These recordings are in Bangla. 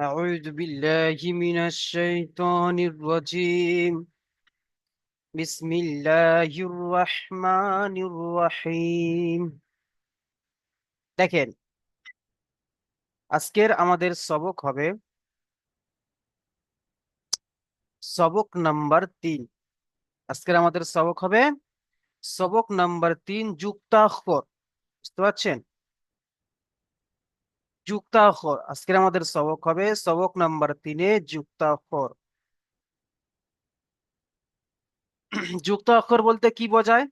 أعوذ بالله من الشيطان الرجيم. بسم الله الرحمن الرحيم. দেখেন, আজকের আমাদের সবক হবে সবক নাম্বার 3। আজকের আমাদের সবক হবে সবক নাম্বার 3, যুক্তাক্ষর। বুঝতে পারছেন? যুক্তাক্ষর আজকের আমাদের সবক হবে সবক নাম্বার 3-এ যুক্তাক্ষর। যুক্তাক্ষর বলতে কি বোঝায়?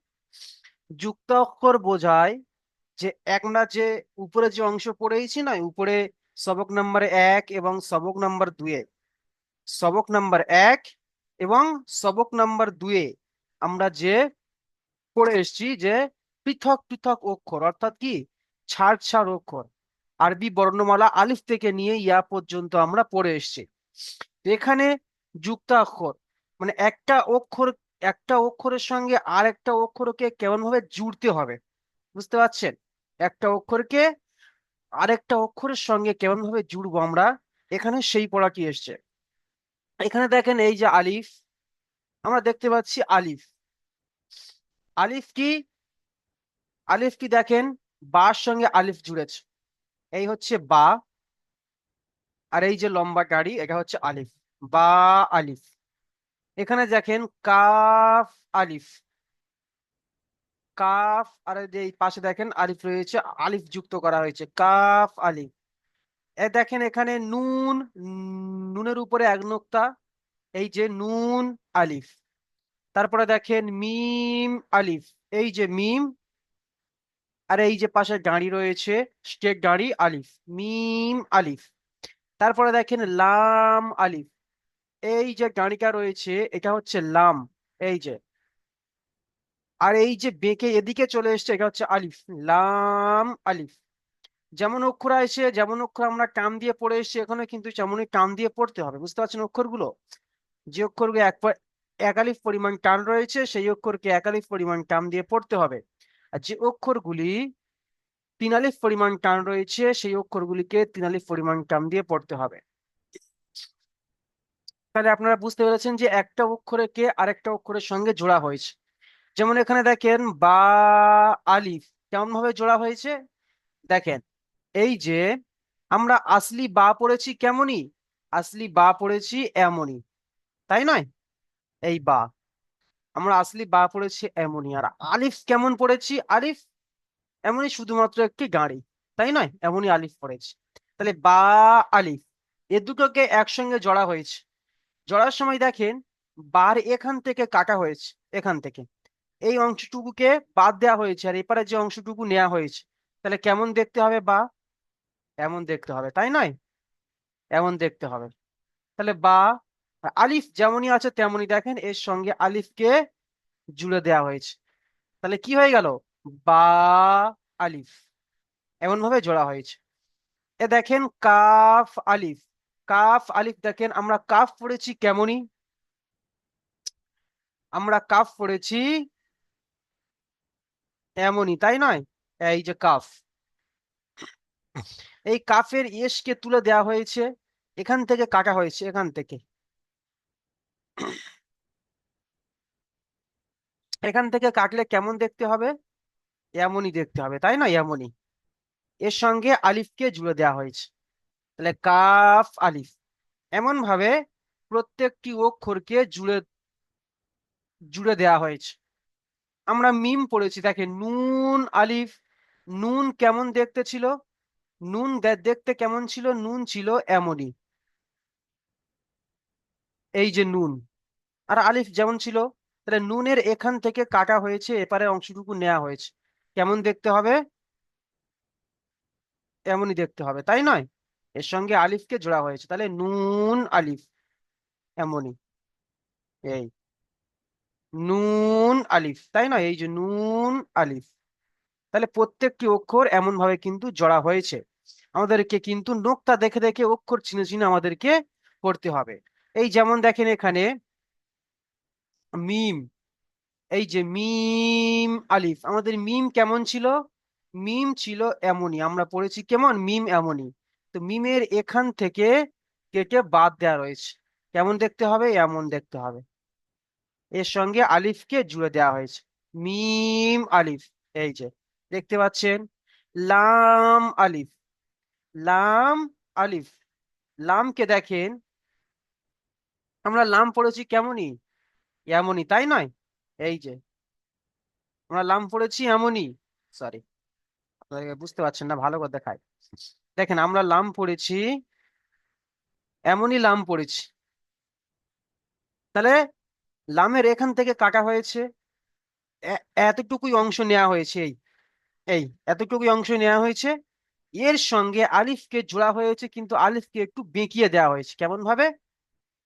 যুক্তাক্ষর বোঝায় যে আমরা যে উপরে যে অংশ পড়েছি না, উপরে সবক নাম্বার 1 এবং সবক নাম্বার 2-এ, সবক নাম্বার 1 এবং সবক নাম্বার 2-এ আমরা যে পড়ে এসেছি যে পৃথক পৃথক অক্ষর, অর্থাৎ কি ছাড় ছাড় অক্ষর, আরবি বর্ণমালা আলিফ থেকে নিয়ে ইয়া পর্যন্ত আমরা পড়ে এসেছি। তো এখানে যুক্তাক্ষর মানে একটা অক্ষরের সঙ্গে আর একটা অক্ষরকে কেমন ভাবে জুড়তে হবে, বুঝতে পারছেন? একটা অক্ষরকে আরেকটা অক্ষরের সঙ্গে কেমন ভাবে জুড়বো আমরা, এখানে সেই পড়াটি এসছে। এখানে দেখেন, এই যে আলিফ, আমরা দেখতে পাচ্ছি আলিফ। আলিফ কি? আলিফ কি দেখেন, বার সঙ্গে আলিফ জুড়েছে, এই হচ্ছে বা। আর এই যে লম্বা গাড়ি, এটা হচ্ছে আলিফ, বা আলিফ। এখানে দেখেন কাফ আলিফ, কাফ। আর এই যে এই পাশে দেখেন আলিফ রয়েছে, আলিফ যুক্ত করা হয়েছে, কাফ আলিফ। দেখেন এখানে নুন, নুনের উপরে এক নোক্তা, এই যে নুন আলিফ। তারপরে দেখেন মিম আলিফ, এই যে মিম। আর এই যে পাশে গাড়ি রয়েছে, স্টেট গাড়ি, আলিফ, মিম আলিফ। তারপরে দেখেন লাম আলিফ, এই যে গাড়িটা রয়েছে এটা হচ্ছে লাম, এই যে। আর এই যে বেঁকে এদিকে চলে এসছে, এটা হচ্ছে আলিফ, লাম আলিফ। যেমন অক্ষর আছে, যেমন অক্ষর আমরা টান দিয়ে পড়ে এসেছি, এখানে কিন্তু তেমনই টান দিয়ে পড়তে হবে, বুঝতে পারছেন? অক্ষরগুলো, যে অক্ষরগুলো এক আলিফ পরিমাণ টান রয়েছে, সেই অক্ষরকে এক আলিফ পরিমাণ টান দিয়ে পড়তে হবে। আর যে অক্ষরগুলি 3 আলিফ পরিমাণ টান রয়েছে, সেই অক্ষরগুলিকে 3 আলিফ পরিমাণ টান দিয়ে পড়তে হবে। তাহলে আপনারা বুঝতে পেরেছেন যে একটা অক্ষরকে আরেকটা অক্ষরের সঙ্গে জোড়া হয়েছে। যেমন এখানে দেখেন বা আলিফ কেমন ভাবে জোড়া হয়েছে, দেখেন। এই যে আমরা আসলি বা পড়েছি কেমনই, আসলি বা পড়েছি এমনই, তাই নয়? এই বা আমরা আসলি বা পড়েছি এমনই। আর আলিফ কেমন পড়েছি? আলিফ এমনই, শুধুমাত্র একটি গাড়ি, তাই নয়? এমনই আলিফ পড়েছি। তাহলে বা আলিফ এ দুটোকে একসঙ্গে জড়া হয়েছে। জড়ার সময় দেখেন বার এখান থেকে কাটা হয়েছে, এখান থেকে এই অংশটুকুকে বাদ দেওয়া হয়েছে, আর এপারে যে অংশটুকু নেওয়া হয়েছে। তাহলে কেমন দেখতে হবে? বা এমন দেখতে হবে, তাই নয়? এমন দেখতে হবে। তাহলে বা আলিফ যেমনই আছে তেমনই দেখেন এর সঙ্গে আলিফকে জুড়ে দেওয়া হয়েছে। তাহলে কি হয়ে গেল? বা আলিফ, এমন ভাবে জোড়া হয়েছে। এ দেখেন কাফ আলিফ, কাফ আলিফ দেখেন আমরা কাফ পড়েছি কেমনই, আমরা কাফ পড়েছি এমনই, তাই নয়? এই যে কাফ, এই কাফের ইয়েসকে তুলে দেওয়া হয়েছে, এখান থেকে কাটা হয়েছে, এখান থেকে, এখান থেকে কাটলে কেমন দেখতে হবে? এমনই দেখতে হবে, তাই না? এমনই। এর সঙ্গে আলিফকে জুড়ে দেওয়া হয়েছে, তাহলে কাফ আলিফ। এমন ভাবে প্রত্যেকটি অক্ষরকে জুড়ে জুড়ে দেওয়া হয়েছে। আমরা মিম পড়েছি, দেখেন নুন আলিফ। নুন কেমন দেখতে ছিল? নুন দেখতে কেমন ছিল? নুন ছিল এমনই, এই যে নুন। আর আলিফ যেমন ছিল, তাহলে নুনের এখান থেকে কাটা হয়েছে, এপারে অংশটুকু নেওয়া হয়েছে, কেমন দেখতে হবে? এমনই দেখতে হবে, তাই নয়? এর সঙ্গে আলিফকে জোড়া হয়েছে, তাহলে নুন আলিফ, এমনই, এই নুন আলিফ, তাই না? এই যে নুন আলিফ। তাহলে প্রত্যেকটি অক্ষর এমন ভাবে কিন্তু জড়া হয়েছে। আমাদেরকে কিন্তু নোক্তা দেখে দেখে অক্ষর চিনে চিনে আমাদেরকে পড়তে হবে। এই যেমন দেখেন এখানে মিম, এই যে মিম আলিফ, আমাদের মিম কেমন ছিল? মিম ছিল এমনই, আমরা পড়েছি কেমন? মিম এমনই। তো মিমের এখান থেকে কে কে বাদ দেওয়া রয়েছে। কেমন দেখতে হবে? এমন দেখতে হবে। এর সঙ্গে আলিফকে জুড়ে দেওয়া হয়েছে। মিম আলিফ, এই যে দেখতে পাচ্ছেন। লাম আলিফ, লাম আলিফ। লামকে দেখেন, আমরা লাম পড়েছি কেমনই, এমনই, তাই নয়? এই যে আমরা লাম পড়েছি এমনই। সরি, আপনারা বুঝতে পারছেন না, ভালো করে দেখায়। দেখেন আমরা লাম পড়েছি এমনই, লাম পড়েছি। তাহলে লামের এখান থেকে কাটা হয়েছে, এতটুকুই অংশ নেওয়া হয়েছে, এই এই এতটুকুই অংশ নেওয়া হয়েছে। এর সঙ্গে আলিফকে জোড়া হয়েছে, কিন্তু আলিফকে একটু বেঁকিয়ে দেওয়া হয়েছে। কেমন ভাবে?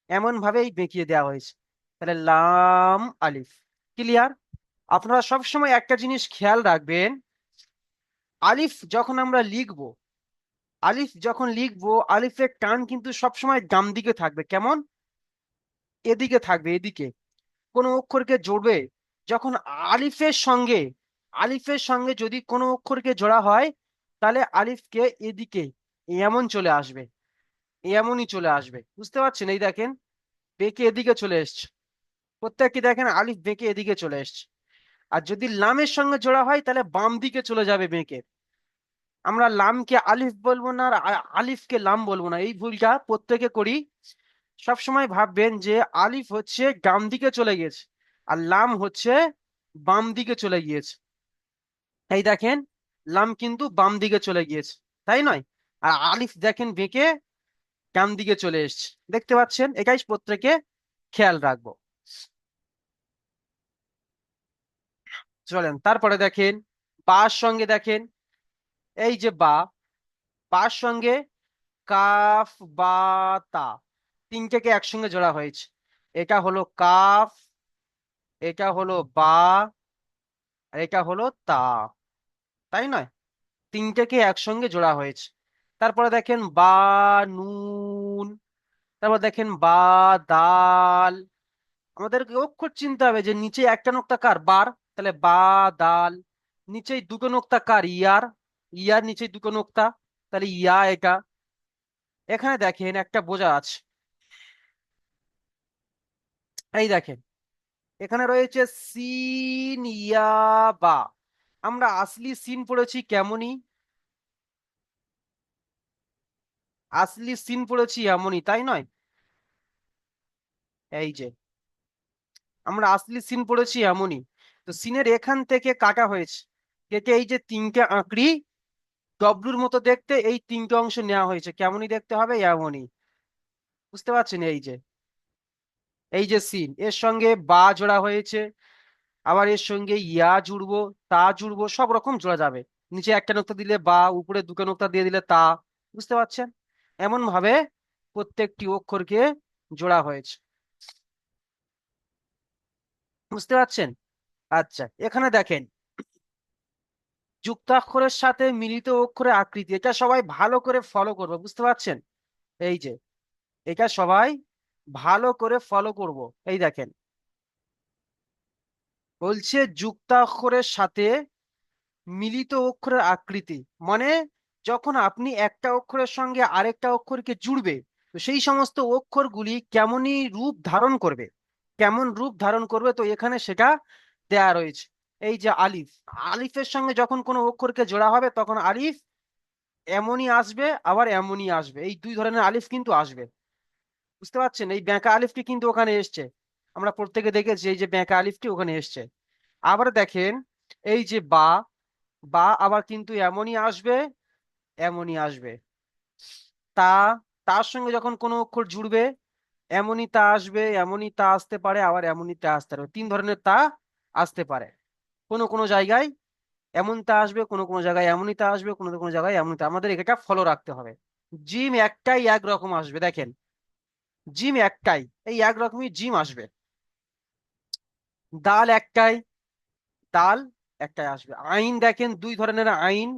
এমন ভাবেই বেঁকিয়ে দেওয়া হয়েছে। তাহলে লাম আলিফ। ক্লিয়ার? আপনারা সবসময় একটা জিনিস খেয়াল রাখবেন, আলিফ যখন আমরা লিখবো, আলিফ যখন লিখবো, আলিফের টান কিন্তু সবসময় ডান দিকে থাকবে। কেমন? এদিকে থাকবে, এদিকে। কোনো অক্ষরকে জড়বে যখন আলিফের সঙ্গে, আলিফের সঙ্গে যদি কোনো অক্ষরকে জোড়া হয়, তাহলে আলিফকে এদিকে এমন চলে আসবে, এমনই চলে আসবে। বুঝতে পারছেন? এই দেখেন, বেঁকে এদিকে চলে এসছে। প্রত্যেকটি দেখেন আলিফ বেঁকে এদিকে চলে এসছে। আর যদি লামের সঙ্গে জোড়া হয়, তাহলে বাম দিকে চলে যাবে বেঁকে। আমরা লামকে আলিফ বলবো না, আর আলিফকে লাম বলবো না, এই ভুলটা প্রত্যেকে করি। সব সময় ভাববেন যে আলিফ হচ্ছে ডান দিকে চলে গেছে, আর লাম হচ্ছে বাম দিকে চলে গিয়েছে। এই দেখেন, লাম কিন্তু বাম দিকে চলে গিয়েছে, তাই নয়? আর আলিফ দেখেন বেঁকে ডান দিকে চলে এসছে। দেখতে পাচ্ছেন? এটাই প্রত্যেকে খেয়াল রাখবো। চলেন তারপরে দেখেন, বার সঙ্গে দেখেন, এই যে বা, বার সঙ্গে কাফ বা তা, তিনটেকে একসঙ্গে জোড়া হয়েছে। এটা হলো কাফ, এটা হলো বা, আর এটা হলো তা, তাই নয়? তিনটেকে একসঙ্গে জোড়া হয়েছে। তারপরে দেখেন বা নুন, তারপর দেখেন বা দাল। আমাদেরকে অক্ষর চিনতে হবে যে নিচে একটা নোক্তা কার? বার। তাহলে বা দাল। নিচেই দুটো নোক্তা কার? ইয়ার। ইয়ার নিচেই দুটো নোক্তা, তাহলে ইয়া এটা। এখানে দেখেন একটা বোঝা আছে, এই দেখেন এখানে রয়েছে সিন ইয়া বা। আমরা আসলি সিন পড়েছি কেমনই, আসলি সিন পড়েছি এমনই, তাই নয়? এই যে আমরা আসলি সিন পড়েছি এমনই। তো সিনের এখান থেকে কাটা হয়েছে, কেটে এই যে তিনটে আঁকড়ি ডব্লুর মতো দেখতে, এই তিনটে অংশ নেওয়া হয়েছে। কেমনই দেখতে হবে? এমনই। বুঝতে পারছেন? এই যে, এই যে সিন, এর সঙ্গে বা জোড়া হয়েছে, আবার এর সঙ্গে ইয়া জুড়বো, তা জুড়বো, সব রকম জোড়া যাবে। নিচে একটা নোক্তা দিলে বা, উপরে দুটো নোক্তা দিয়ে দিলে তা। বুঝতে পারছেন? এমন ভাবে প্রত্যেকটি অক্ষরকে জোড়া হয়েছে। বুঝতে পারছেন? আচ্ছা, এখানে দেখেন যুক্তাক্ষরের সাথে মিলিত অক্ষরের আকৃতি, এটা সবাই ভালো করে ফলো করবে। বুঝতে পারছেন? এই যে এটা সবাই ভালো করে ফলো করব। এই দেখেন, বলছে যুক্তাক্ষরের সাথে মিলিত অক্ষরের আকৃতি, মানে যখন আপনি একটা অক্ষরের সঙ্গে আরেকটা অক্ষরকে জুড়বে, তো সেই সমস্ত অক্ষরগুলি কেমনই রূপ ধারণ করবে, কেমন রূপ ধারণ করবে, তো এখানে সেটা দেয়া রয়েছে। এই যে আলিফ, আলিফের সঙ্গে যখন কোনো অক্ষরকে জোড়া হবে, তখন আলিফ এমনই আসবে, আবার এমনই আসবে। এই দুই ধরনের আলিফ কিন্তু আসবে। বুঝতে পারছেন? এই ব্যাঁকা আলিফটি কিন্তু ওখানে এসছে, আমরা প্রত্যেকে দেখেছি এই যে ব্যাঁকা আলিফটি ওখানে এসছে। আবার দেখেন, এই যে বা, বা আবার কিন্তু এমনই আসবে, এমনই আসবে। তা, তার সঙ্গে যখন কোনো অক্ষর জুড়বে, এমনই তা আসবে, এমনই তা আসতে পারে, আবার এমনই তা আসতে পারে। তিন ধরনের তা আসতে পারে। কোনো কোনো জায়গায় এমন তা আসবে, কোনো কোনো জায়গায় এমনই তা আসবে, কোনো কোনো জায়গায় এমনই তা। আমাদের এটা ফলো রাখতে হবে। জিম একটাই একরকম আসবে, দেখেন জিম একটাই, এই একরকমই জিম আসবে। দাল একটাই, দাল একটাই আসবে। আইন দেখেন দুই ধরনের আইন,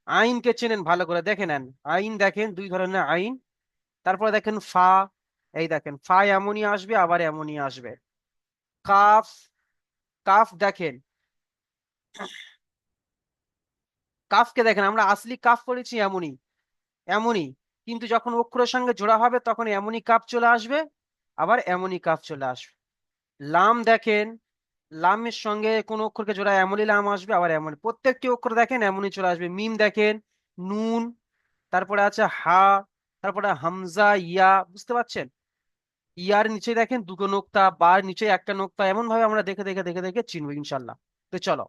আইনকে চেনেন ভালো করে, দেখে নেন। আইন দেখেন দুই ধরনের আইন। তারপরে দেখেন ফা, এই দেখেন ফা এমনই আসবে, আবার এমনই আসবে। কাফ, কাফ দেখেন, কাফকে দেখেন আমরা আসলি কাফ পড়েছি এমনই, এমনই, কিন্তু যখন অক্ষরের সঙ্গে জোড়া হবে তখন এমনই কাপ চলে আসবে, আবার এমনই কাপ চলে আসবে। লাম দেখেন, লামের সঙ্গে কোন অক্ষরকে জোড়া এমনই লাম আসবে, আবার এমন প্রত্যেকটি অক্ষর দেখেন এমনই চলে আসবে। মিম দেখেন, নুন, তারপরে আছে হা, তারপরে হামজা, ইয়া, বুঝতে পারছেন? ইয়ার নিচে দেখেন দুটো নোক্তা, বার নিচে একটা নোক্তা, এমন ভাবে আমরা দেখে দেখে দেখে দেখে চিনবো ইনশাল্লাহ। তো চলো,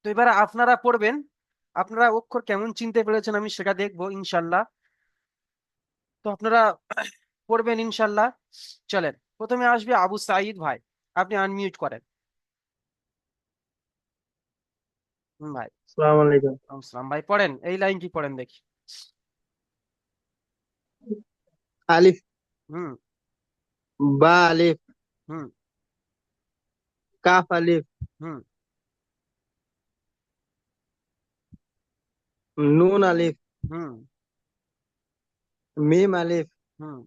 তো এবার আপনারা পড়বেন, আপনারা অক্ষর কেমন চিনতে পেরেছেন আমি সেটা দেখবো ইনশাল্লাহ। তো আপনারা পড়বেন ইনশাল্লাহ। চলেন, প্রথমে আসবে আবু সাঈদ ভাই, আপনি আনমিউট করেন। ভাই, আসসালামু আলাইকুম। আসসালাম ভাই, পড়েন এই লাইনটি পড়েন দেখি। আলিফ, হুম। বা আলিফ, হুম। কাফ আলিফ, হুম। নুন আলিফ, হুম। মিম আলিফ, হুম।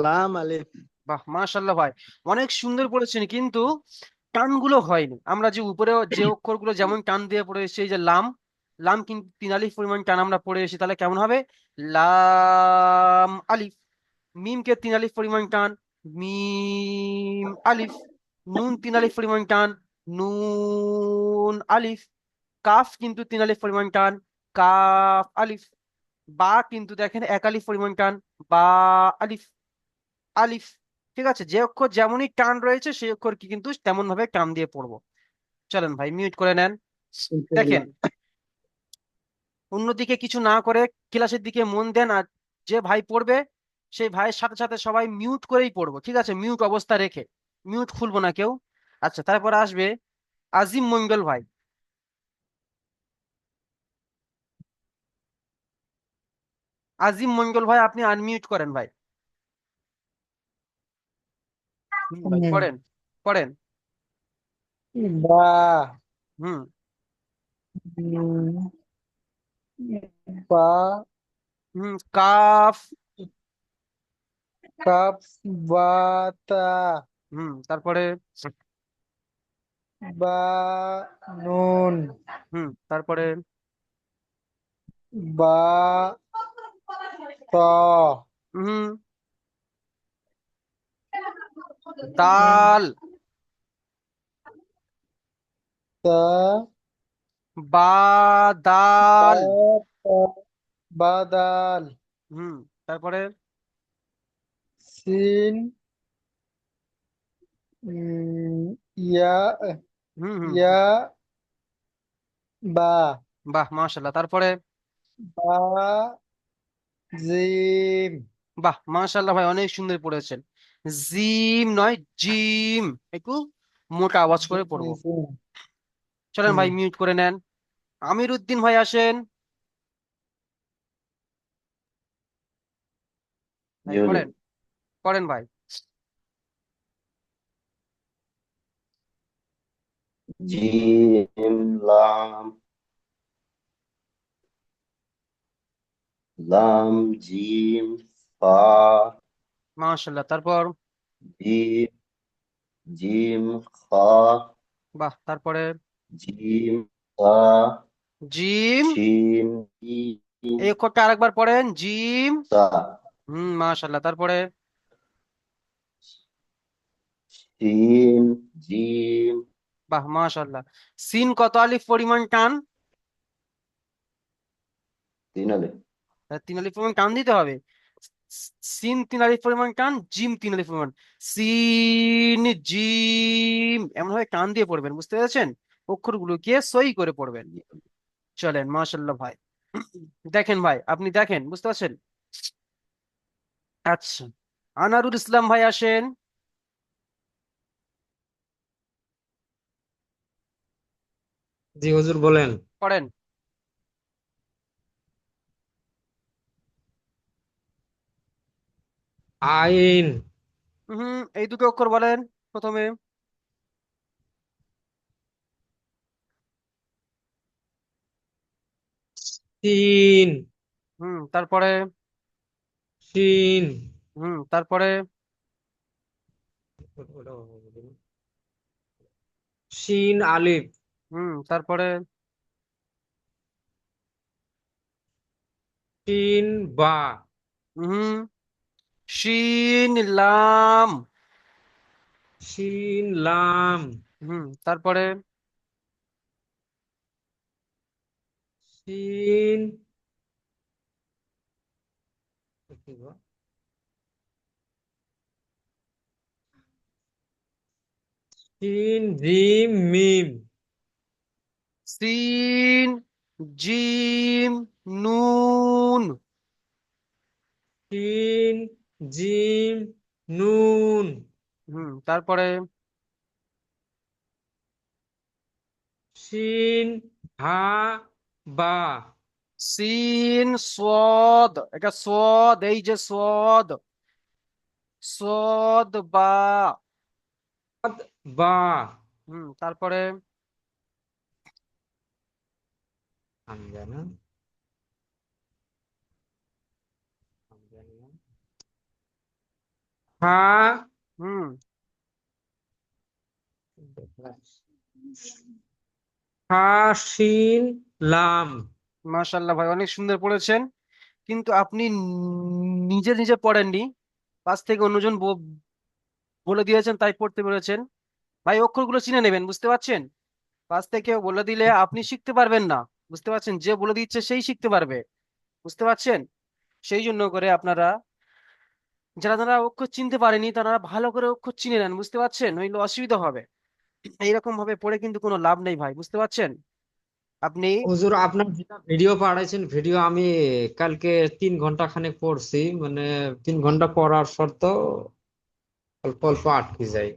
লাম আলিফ। বাহ, মাশাল্লাহ ভাই, অনেক সুন্দর পড়েছেন, কিন্তু টানগুলো হয়নি। আমরা যে উপরে যে অক্ষরগুলো যেমন টান দিয়ে পড়ে এসেছি, এই যে লাম, লাম কিন্তু 3 আলিফ পরিমাণ টান আমরা পড়ে এসেছি, তাহলে কেমন হবে? লাম আলিফ। মিমকে 3 আলিফ পরিমাণ টান, মিম আলিফ। নুন 3 আলিফ পরিমাণ টান, নুন আলিফ। কাফ কিন্তু 3 আলিফ পরিমাণ টান, কাফ আলিফ। বা কিন্তু দেখেন 1 আলিফ পরিমাণ টান, বা আলিফ, আলিফ। ঠিক আছে, যে অক্ষর যেমনই টান রয়েছে সেই অক্ষর কি কিন্তু তেমন ভাবে টান দিয়ে পড়বো। চলেন ভাই, মিউট করে নেন। দেখেন, ইনশাআল্লাহ। অন্যদিকে কিছু না করে ক্লাসের দিকে মন দেন, আর যে ভাই পড়বে সেই ভাইয়ের সাথে সাথে সবাই মিউট করেই পড়বো, ঠিক আছে? মিউট অবস্থা রেখে, মিউট খুলবো না কেউ। আচ্ছা, তারপর আসবে আজিম মন্ডল ভাই। আজিম মন্ডল ভাই, আপনি আনমিউট করেন ভাই। ভাই পড়েন, পড়েন। বা, হুম। উম, বা, হুম। কাফ। কাপ, বা, তা, হুম। তারপরে। বা, নুন, হুম। তারপরে। বা, ত, হুম। দাল। তা, বা, বা, দাল। তা, বাদাল, হুম। তারপরে। সিন, ইয়া, হুম। হুম। ইয়া, বা, বাহ, মাশাল্লাহ। তারপরে। বা, জিম, বাহ, মাশাল্লাহ ভাই, অনেক সুন্দর পড়েছেন। জিম নয়, জিম। একটু মোটা আওয়াজ করে পড়বো। জিম। চলেন হুম। ভাই, মিউট করে নেন। আমির উদ্দিন ভাই আসেন। জি ভাই হুজুর। পড়েন, পড়েন ভাই। জিম, লাম, লাম, জিম, ফা, মাশাল্লাহ। তারপর। জিম, জিম, খা, বাহ, তারপরে। জিম, তা, জিম। শিন, জিম, এই অক্ষরটা আরেকবার পড়েন, জিম। সা, মাশাল্লাহ। তারপরে। শিন, জিম, বাহ, মাশাল্লাহ। সিন কত আলিফ পরিমাণ টান? 3 আলিফ। 3 আলিফ পরিমাণ টান দিতে হবে। সিন 3 আলিফ পরিমাণ টান, জিম 3 আলিফ পরিমাণ। সিন, জিম, এমন ভাবে টান দিয়ে পড়বেন, বুঝতে পেরেছেন? অক্ষরগুলোকে সই করে পড়বেন। চলেন, মাশাল্লাহ ভাই। দেখেন ভাই, আপনি দেখেন, বুঝতে পারছেন? আচ্ছা, আনারুল ইসলাম ভাই আসেন। জি হুজুর বলেন। পড়েন। আইন, এই দুটো অক্ষর বলেন প্রথমে। তিন, তারপরে। শিন, তারপরে। শিন আলিফ, তারপরে। শিন বা হুম। শিন লাম। শিন লাম তারপরে শিন কি গো? শিন জিম মিম সিন জিম নুন। শিন জিম নুন তারপরে শিন হা বা সিন সদ, এটা সদ, এই যে সদ, সদ বা। বা তারপরে হামজা না হামজা না। হা হুম হা শিন লাম মাশাল্লাহ ভাই, অনেক সুন্দর পড়েছেন। কিন্তু আপনি নিজে নিজে পড়েননি, পাশ থেকে অন্যজন বলে দিয়েছেন তাই পড়তে পেরেছেন। ভাই অক্ষরগুলো চিনে নেবেন, বুঝতে পারছেন? পাশ থেকে কেউ বলে দিলে আপনি শিখতে পারবেন না, বুঝতে পারছেন? যে বলে দিচ্ছে সেই শিখতে পারবে, বুঝতে পারছেন? সেই জন্য করে আপনারা, যারা যারা অক্ষর চিনতে পারেনি তারা ভালো করে অক্ষর চিনে নেন, বুঝতে পারছেন? নইলে অসুবিধা হবে। এইরকম ভাবে পড়ে কিন্তু কোনো লাভ নেই ভাই, বুঝতে পারছেন? আপনি হুজুর আপনার যেটা ভিডিও পাঠাইছেন ভিডিও আমি কালকে 3 ঘন্টা খানেক পড়ছি মানে 3 ঘন্টা পড়ার শর্ত অল্প অল্প আটকে যায়।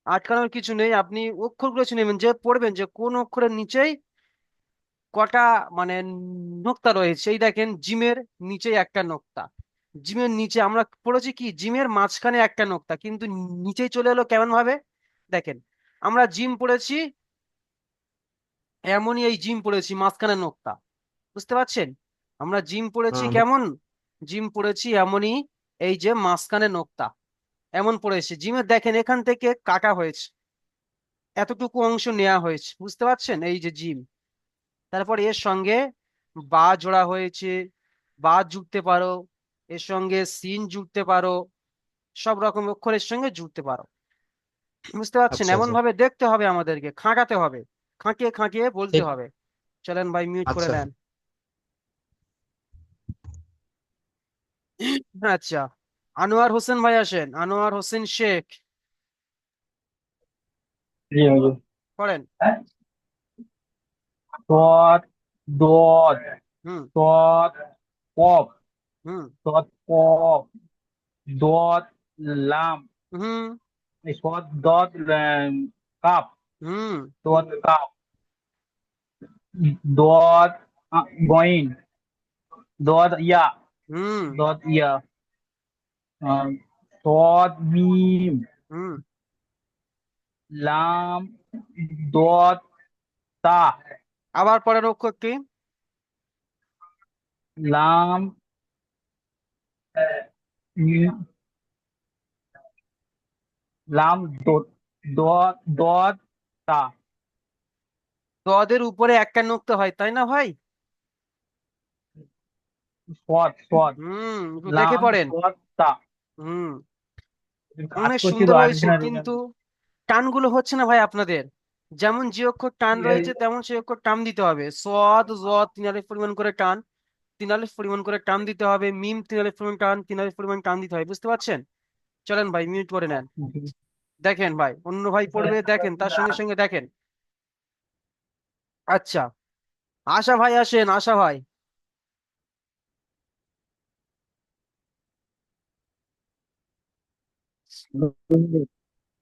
আটকানোর কিছু নেই, আপনি অক্ষরগুলো চিনে নেবেন, যে পড়বেন যে কোন অক্ষরের নিচেই কটা মানে নোক্তা রয়েছে। এই দেখেন জিমের নিচে একটা নোক্তা, জিমের নিচে আমরা পড়েছি কি জিমের মাঝখানে একটা নোক্তা, কিন্তু নিচেই চলে এলো কেমন ভাবে? দেখেন, আমরা জিম পড়েছি, এমনই এই জিম পড়েছি মাঝখানে নোক্তা, বুঝতে পারছেন? আমরা জিম পড়েছি হ্যাঁ কেমন, জিম পড়েছি এমনই, এই যে মাঝখানে নোক্তা এমন পড়েছে জিমের। দেখেন এখান থেকে কাটা হয়েছে, এতটুকু অংশ নেওয়া হয়েছে, বুঝতে পারছেন? এই যে জিম, তারপর এর সঙ্গে বা জোড়া হয়েছে, বা জুড়তে পারো, এর সঙ্গে সিন জুড়তে পারো, সব রকম অক্ষরের সঙ্গে জুড়তে পারো, বুঝতে পারছেন? আচ্ছা এমন আচ্ছা ভাবে দেখতে হবে, আমাদেরকে খাঁটাতে হবে, খাঁকিয়ে খাঁকিয়ে বলতে ঠিক হবে। চলেন ভাই মিউট করে আচ্ছা নেন। আচ্ছা, আনোয়ার হোসেন ভাই আসেন, আনোয়ার হোসেন শেখ, জি হুজুর। পড়েন। সৎ দদ হুম সৎ কফ হুম সৎ কফ দদ লাম হুম এই সৎ দদ কাপ হুম দদ কাপ দদ গইন দদ ইয়া হুম দদ ইয়া সৎ মিম হুম লাম দদ তা আবার পরের অক্ষর কি? লাম মিম, লাম দদ দদ দদ তা দদের উপরে একটা নোক্তা হয়, তাই না ভাই? সৎ সৎ একটু দেখে লাম পড়েন। সৎ তা হুম কাজ অনেক করছি সুন্দর তো হয়েছে, আর্জেন্টিনা কিন্তু টানগুলো হচ্ছে না ভাই আপনাদের। যেমন যে অক্ষর টান রয়েছে তেমন সেই অক্ষর টান দিতে হবে। সদ জদ 3 আলিফ পরিমাণ করে টান, 3 আলিফ পরিমাণ করে টান দিতে হবে। মিম 3 আলিফ পরিমাণ টান, 3 আলিফ পরিমাণ টান দিতে হবে, বুঝতে পারছেন? চলেন ভাই মিউট করে নেন। দেখেন ভাই, অন্য ভাই পড়বে, দেখেন তার সঙ্গে সঙ্গে দেখেন। আচ্ছা, আশা ভাই আসেন, আশা ভাই,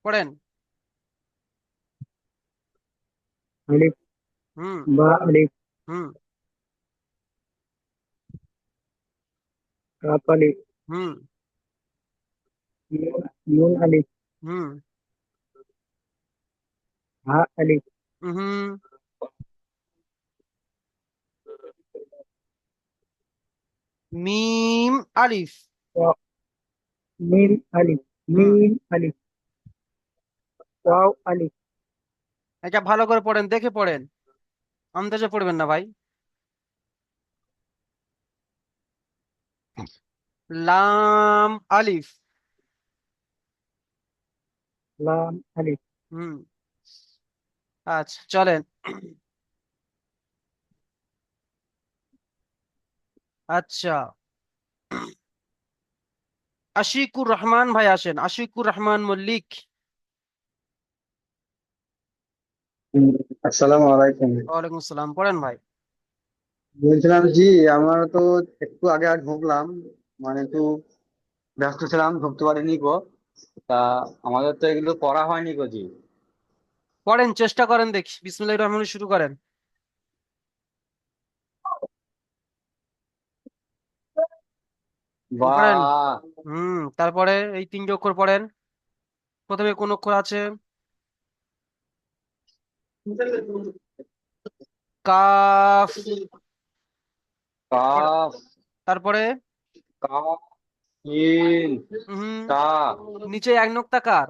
পড়েন। अलिफ হুম बा अलिफ হুম काफ अलिफ হুম नून नून अलिफ হুম हा अलिफ হুম মিম আলিফ। वाव मीम अलिफ হুম मीम अलिफ वाव अलिफ এটা ভালো করে পড়েন, দেখে পড়েন, আন্দাজে পড়বেন না ভাই। লাম আলিফ। লাম আলিফ। হুম। আচ্ছা চলেন। আচ্ছা, আশিকুর রহমান ভাই আসেন, আশিকুর রহমান মল্লিক। হুম, আসসালামু আলাইকুম। ওয়ালাইকুম আসসালাম, পড়েন ভাই। বলছিলাম জি, আমার তো একটু আগে আর ঢুকলাম, মানে একটু ব্যস্ত ছিলাম, ঢুকতে পারিনি গো। তা আমাদের তো এগুলো পড়া হয়নি গো জি। পড়েন, চেষ্টা করেন, দেখি বিসমিল্লাহির রহমানির শুরু করেন। বা, পড়েন। তারপরে এই তিনটে অক্ষর পড়েন। প্রথমে কোন অক্ষর আছে? কাফ। পড়ে- কাফ, তারপরে কাফ, সিন, হুম তা, নিচে এক নোক্তা কার?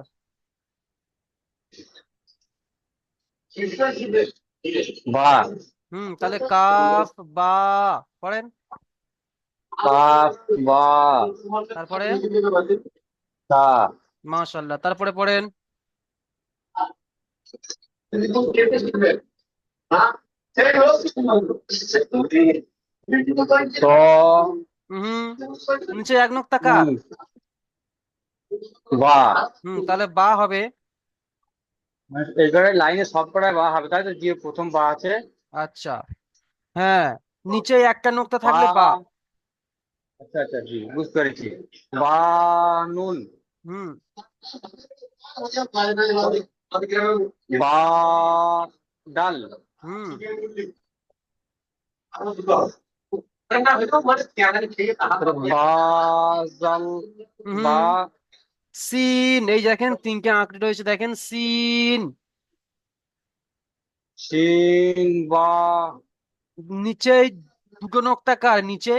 বা, তাহলে কাফ বা। পড়েন। কাফ, বা, তারপরে তা, মাশাআল্লাহ, তারপরে পড়েন। ত, হুম নিচে এক নোক্তা কার? ই, বা। তাহলে বা হবে। মানে এবারে লাইনে সব কটাই বা হবে, তাই তো, যে প্রথম বা আছে। আচ্ছা, হ্যাঁ, নিচে একটা নোক্তা থাকলে বা। বা, আচ্ছা আচ্ছা জি, বুঝতে পেরেছি। বানুন, হুম বা, ডাল, হুম বাজাল, বা, হুম সিন, এই দেখেন তিনটে আঁকড়ে রয়েছে, দেখেন সিন। শিন, বা, নিচে দুটো নোক্তা কার নিচে?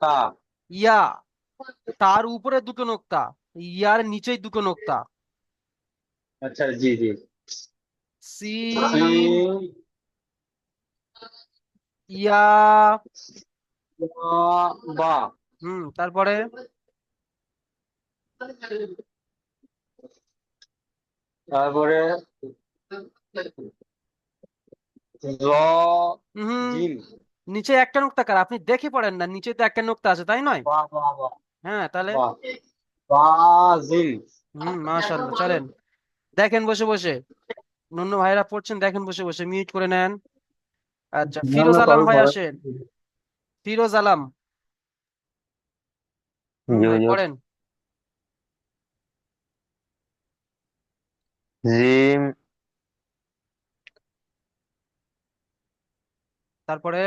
তা। ইয়া। তার উপরে দুটো নোক্তা, ইয়ার নিচেই দুটো নোক্তা। আচ্ছা জি জি। সিন, শিন, ইয়া। বা, তারপরে তারপরে র, হুম জিম, নিচে একটা নোক্তা কার? আপনি দেখে পড়েন না, নিচে তো একটা নোক্তা আছে, তাই নয়? বা, বা, বা, হ্যাঁ, তাহলে বা, বাজিল। মাশাআল্লাহ, চলেন। দেখেন বসে বসে, অন্য ভাইরা পড়ছেন, দেখেন বসে বসে, মিউট করে নেন। আচ্ছা, না ফিরোজ না, আলম কবে ভাই পড়া। আসেন, ফিরোজ আলম। জি ভাই হুজুর। পড়েন। জিম, তারপরে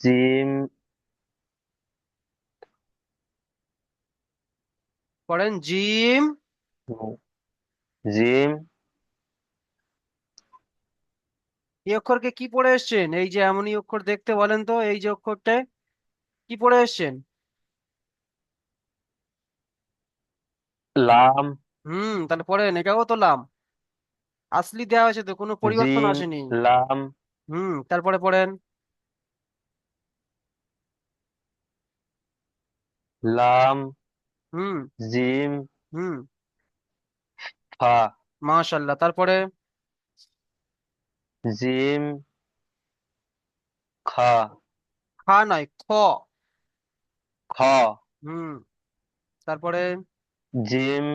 জিম, পড়েন জিম। জিম, এই অক্ষরকে কি পড়ে এসছেন? এই যে এমনই অক্ষর দেখতে, বলেন তো এই যে অক্ষরটা কি পড়ে এসছেন? লাম, তাহলে পড়েন, এটাও তো লাম, আসলি দেওয়া হয়েছে তো, কোনো পরিবর্তন জিম, আসেনি। লাম, তারপরে পড়েন। লাম, হুম জিম, হুম ফা, মাশাআল্লাহ, তারপরে জিম, খা, খা নয়, খ। খ, হুম তারপরে জিম,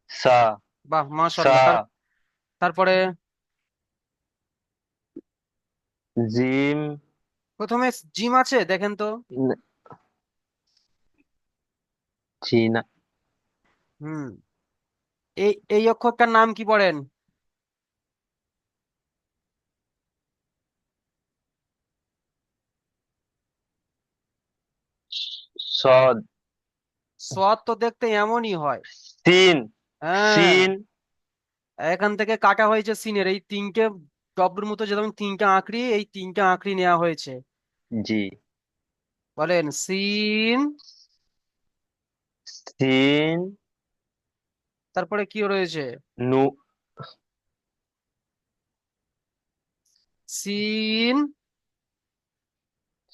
সা, বাহ, সা, মাশাআল্লাহ, তারপরে জিম, প্রথমে জিম আছে, দেখেন তো। চীনা, হুম এই এই অক্ষরটার নাম কি পড়েন? সদ, সোয়াদ তো দেখতে এমনই হয়। সিন, হ্যাঁ, সিন, এখান থেকে কাটা হয়েছে সিনের এই তিনটে ডব্বুর মতো, যেমন তিনটে আঁকড়ি, এই তিনটে আঁকড়ি নেওয়া হয়েছে। জি, বলেন সিন। সিন, তারপরে কি রয়েছে? নু, সিন,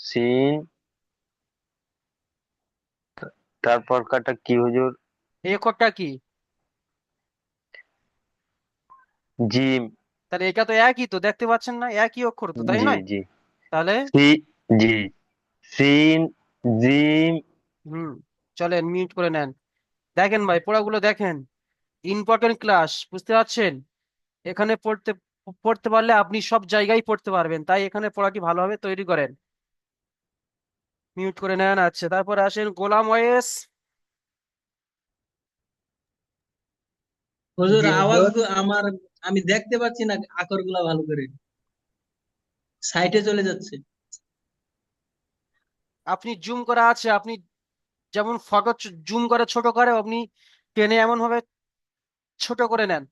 সিন, তারপর কাটা কি হুজুর? এই অক্ষরটা কি? জিম। তাহলে এটা তো একই, তো দেখতে পাচ্ছেন না, একই অক্ষর তো, তাই জি নয়? জি। তাহলে সি, জি, সিন, জিম। হুম, চলেন মিউট করে নেন। দেখেন ভাই, পড়াগুলো দেখেন, ইম্পর্টেন্ট ক্লাস, বুঝতে পারছেন? এখানে পড়তে পড়তে পারলে আপনি সব জায়গায় পড়তে পারবেন, তাই এখানে পড়াটি ভালোভাবে তৈরি করেন। মিউট করে নেন। আচ্ছা, তারপরে আসেন গোলাম ওয়েস। হুজুর জি আওয়াজ হুজুর। আমার, আমি দেখতে পাচ্ছি না আকর গুলা ভালো করে, সাইটে চলে যাচ্ছে। আপনি জুম করা আছে, আপনি যেমন ফটো জুম করে ছোট করে, আপনি টেনে এমন ভাবে ছোট করে নেন।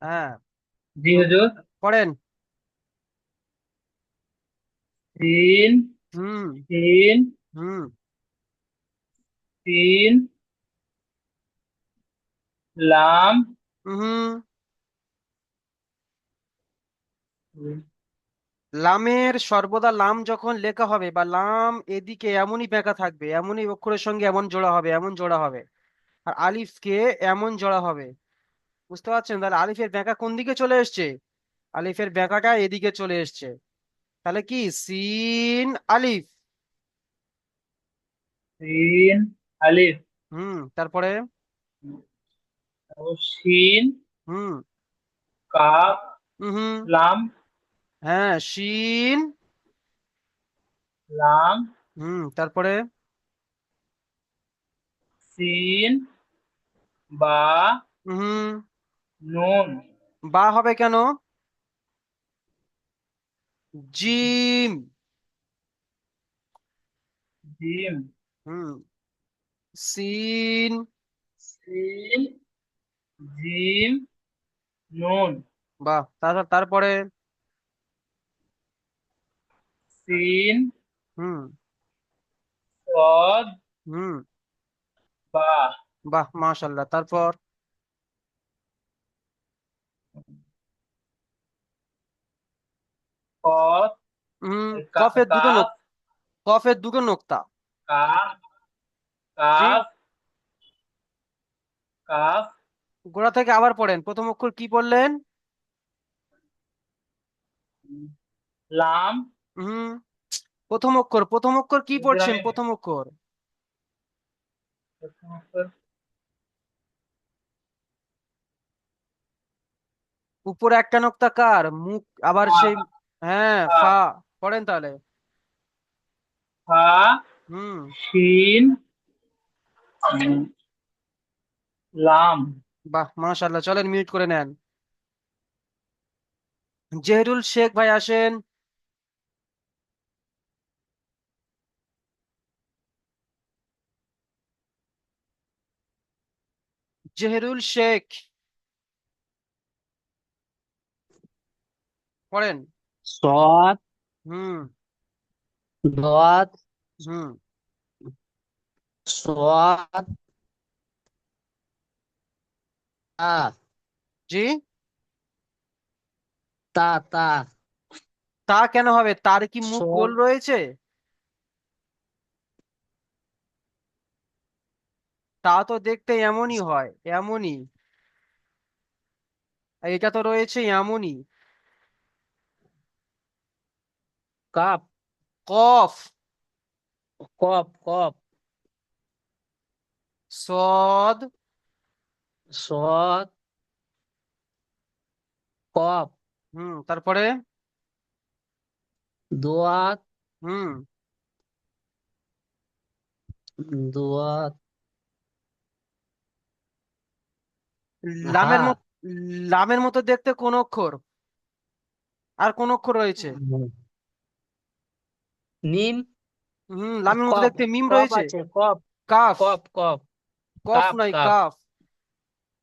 হ্যাঁ, জি তো হুজুর। পড়েন। তিন, হুম। তিন, হুম। তিন, লাম। হুম। লামের সর্বদা লাম যখন লেখা হবে বা লাম এদিকে এমনই বেঁকা থাকবে, এমনই অক্ষরের সঙ্গে এমন জোড়া হবে, এমন জোড়া হবে। আর আলিফকে এমন জোড়া হবে, বুঝতে পারছেন? তাহলে আলিফের বেঁকা কোন দিকে চলে এসছে? আলিফের বেঁকাটা এদিকে চলে এসছে। তাহলে কি সিন আলিফ। তিন, আলিফ। হুম, তারপরে তারপর শিন, হুম। কাফ, হুম। লাম, হ্যাঁ, শিন। লাম, তারপরে সিন, বা, হুম। নুন। বা হবে কেন? জিম। জিম, হুম। সিন। সিন, জিম, নুন। বাহ, তারপরে সিন, হুম। সদ, হুম। বা। বাহ, মাশাল্লাহ। তারপর কফ, কফের দুটো কাফ, কফের দুটো নোক্তা। কাফ, জি, কাফ, কাফ, গোড়া থেকে আবার পড়েন, প্রথম অক্ষর কি পড়লেন? লাম। হুম, প্রথম অক্ষর কি হুজুর পড়ছেন? আমি প্রথম অক্ষর উপরে একটা নোক্তা কার মুখ, আবার ফা, সেই, হ্যাঁ, ফা, ফা। পড়েন তাহলে। ফা, হুম। শিন, লাম। বাহ, মাশাল্লাহ। চলেন মিউট করে নেন। জেহরুল শেখ ভাই আসেন। জেহরুল শেখ, পড়েন। صاد হুম। ضاد হুম। صاد تا জি। تا تا তা কেন হবে? তার কি মুখ গোল صاد রয়েছে? তা তো দেখতে এমনই হয়, এমনই। আর এটা তো রয়েছে এমনই। كاف কফ, قاف قاف সদ। صاد قاف তারপরে ضاد হুম। ضاد লামের ها মতো, লামের মতো দেখতে কোন অক্ষর? আর কোন অক্ষর রয়েছে? ميم লামের মতো قاف দেখতে মিম قاف রয়েছে। আছে قاف কাফ। قاف قاف কফ কাপ নয়, কাপ কাফ।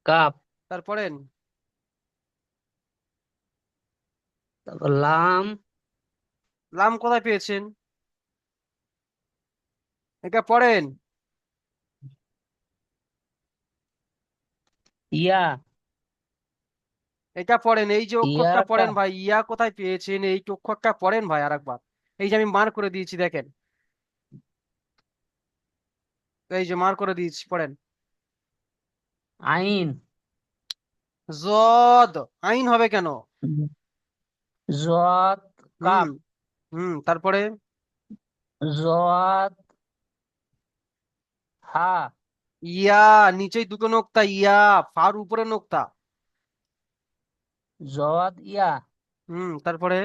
কাপ তারপরে তারপর লাম লাম কোথায় পেয়েছেন? এটা পড়েন। ইয়া এটা পড়েন, এই যে অক্ষরটা ইয়াটা পড়েন ভাই, ইয়া কোথায় পেয়েছেন? এই অক্ষরটা পড়েন ভাই আরেকবার। এই যে আমি মার করে দিয়েছি দেখেন, এই যে মার করে দিয়েছি, পড়েন। আইন জদ। আইন হবে কেন? জোয়াত হুম। কাপ তারপরে জোয়াত হা ইয়া, নিচেই দুটো নোক্তা, ইয়া ফার উপরে নোক্তা। জোয়াত ইয়া তারপরে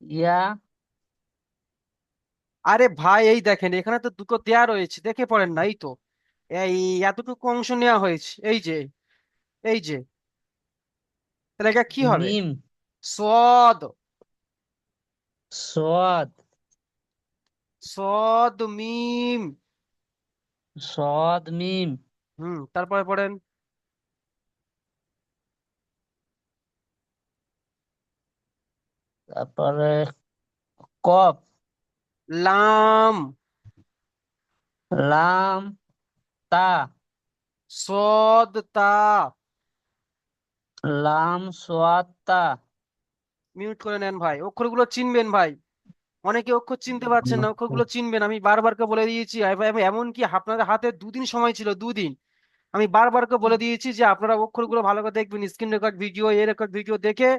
ইয়া আরে ভাই এই দেখেন, এখানে তো দুটো দেয়া রয়েছে, দেখে পড়েন না? এই তো এই এতটুকু অংশ নেওয়া হয়েছে, এই যে, এই যে, তাহলে এটা কি হবে? মিম সদ। সোয়াদ সদ মিম। সদ মিম তারপরে পড়েন। তারপরে কফ লাম। লাম তা সদ তা। লাম সোয়াদ তা মিউট করে নেন ভাই, অক্ষরগুলো চিনবেন ভাই। অনেকে অক্ষর চিনতে পারছেন না, অক্ষরগুলো চিনবেন। আমি বারবার করে বলে দিয়েছি, আমি এমনকি আপনাদের হাতে 2 দিন সময় ছিল, 2 দিন। আমি বারবার করে বলে দিয়েছি যে আপনারা অক্ষরগুলো ভালো করে দেখবেন, স্ক্রিন রেকর্ড ভিডিও, এ রেকর্ড ভিডিও দেখে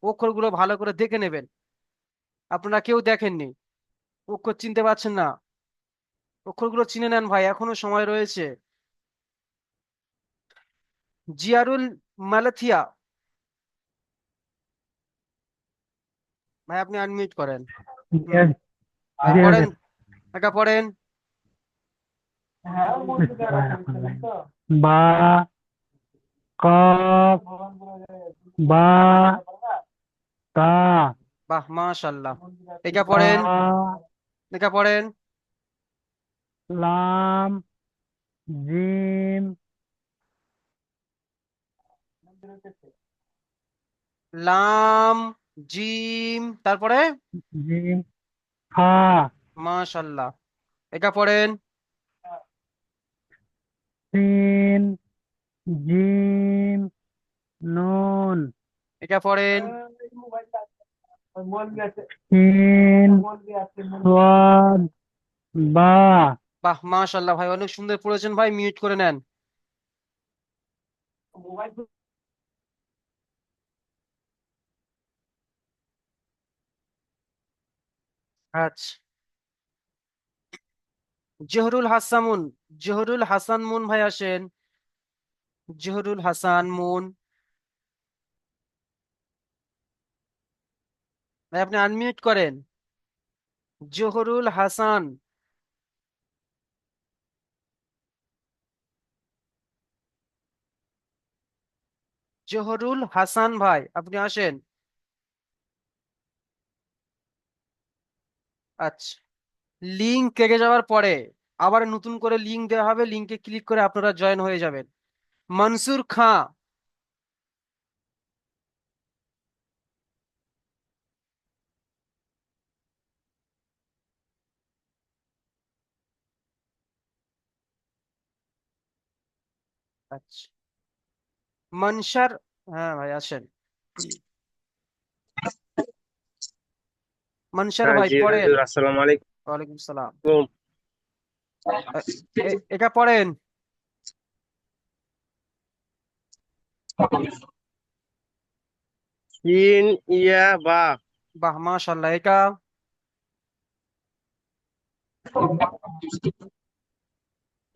অক্ষরগুলো ভালো করে দেখে নেবেন। আপনারা কেউ দেখেননি, অক্ষর চিনতে পারছেন না। অক্ষরগুলো চিনে নেন ভাই, এখনো সময় রয়েছে। জিয়ারুল মালাথিয়া। ভাই আপনি আনমিউট করেন। হুম ভাই পড়েন, এটা পড়েন। বা কফ বা তা বাহ মাশাল্লাহ। এটা তা পড়েন, এটা পড়েন। লাম জিম লাম জিম, তারপরে জিম হা মাশাল্লাহ। এটা পড়েন। সিন জিম নুন এটা পড়েন। সিন সোয়াদ বা বাহ মাশাল্লাহ ভাই, অনেক সুন্দর পড়েছেন ভাই, মিউট করে নেন। আচ্ছা, জহরুল হাসান জহরুল হাসান মুন ভাই আসেন। জহরুল হাসান মুন ভাই, আপনি আনমিউট করেন। জহরুল হাসান। জহরুল হাসান ভাই আপনি আসেন। আচ্ছা, লিঙ্ক কেটে যাওয়ার পরে আবার নতুন করে লিঙ্ক দেওয়া হবে, লিঙ্কে ক্লিক করে আপনারা জয়েন হয়ে যাবেন। মনসুর খাঁ। আচ্ছা, মনসার। হ্যাঁ ভাই আসেন। মনসার হ্যাঁ ভাই জি পড়েন। হুজুর, আসসালামু আলাইকুম। ওয়ালাইকুম সালাম। এটা পড়েন। সিন ইয়া বা বাহ মাশাল্লাহ। এটা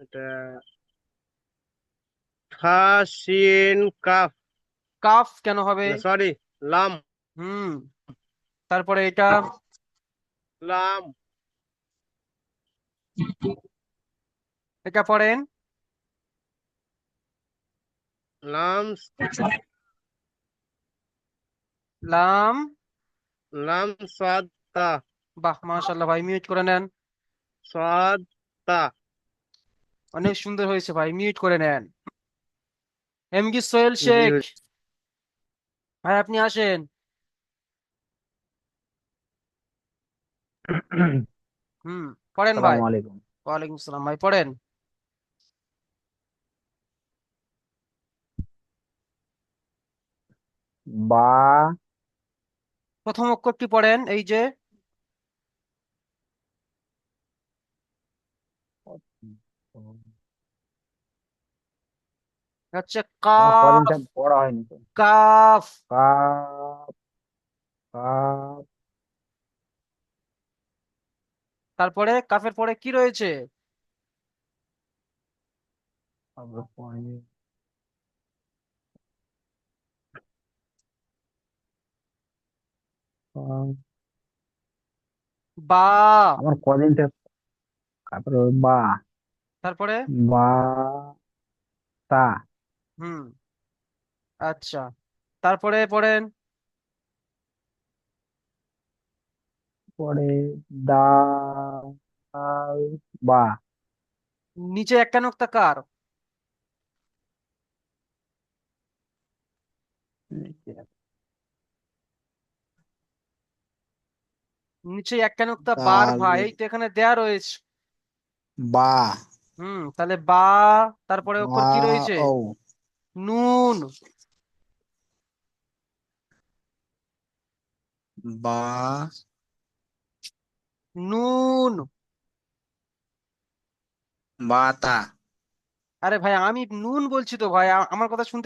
এটা ফা সিন কাফ, কাফ কেন হবে? না সরি, লাম হুম তারপরে এটা লাম এটা পড়েন। লাম লাম। লাম সাদ তা, বাহ মাশাল্লাহ ভাই, মিউট করে নেন। সাদ তা। অনেক সুন্দর হয়েছে ভাই, মিউট করে নেন। এমগি সোহেল জি শেখ হুজুর। ভাই আপনি আসেন। হুম, পড়েন ভাই। আসসালামু আলাইকুম। ওয়ালাইকুম আসসালাম ভাই, পড়েন। বা, প্রথম অক্ষরটি পড়েন, এই যে হচ্ছে আমার কদিন কাফ। থেকে পড়া হয়নি তো। কাফ। কাপ, কাপ, তারপরে কাফের পরে কি রয়েছে? তারপরে পরে আহ, বা। আমার কদিন থেকে, তারপরে বা, তারপরে বা, তা, হুম, আচ্ছা, তারপরে পড়েন। পরে দা, দাল, বা, নিচে একটা নোক্তা কার? নিচে একটা নোক্তা বার দাল, ভাই, এই তো এখানে দেয়া রয়েছে। বা, তাহলে বা, তারপরে অক্ষর বা, কি রয়েছে? ও, নুন। বা, নুন। বাতা। আরে ভাই, আমি নুন বলছি তো ভাই, আমার কথা শুনতে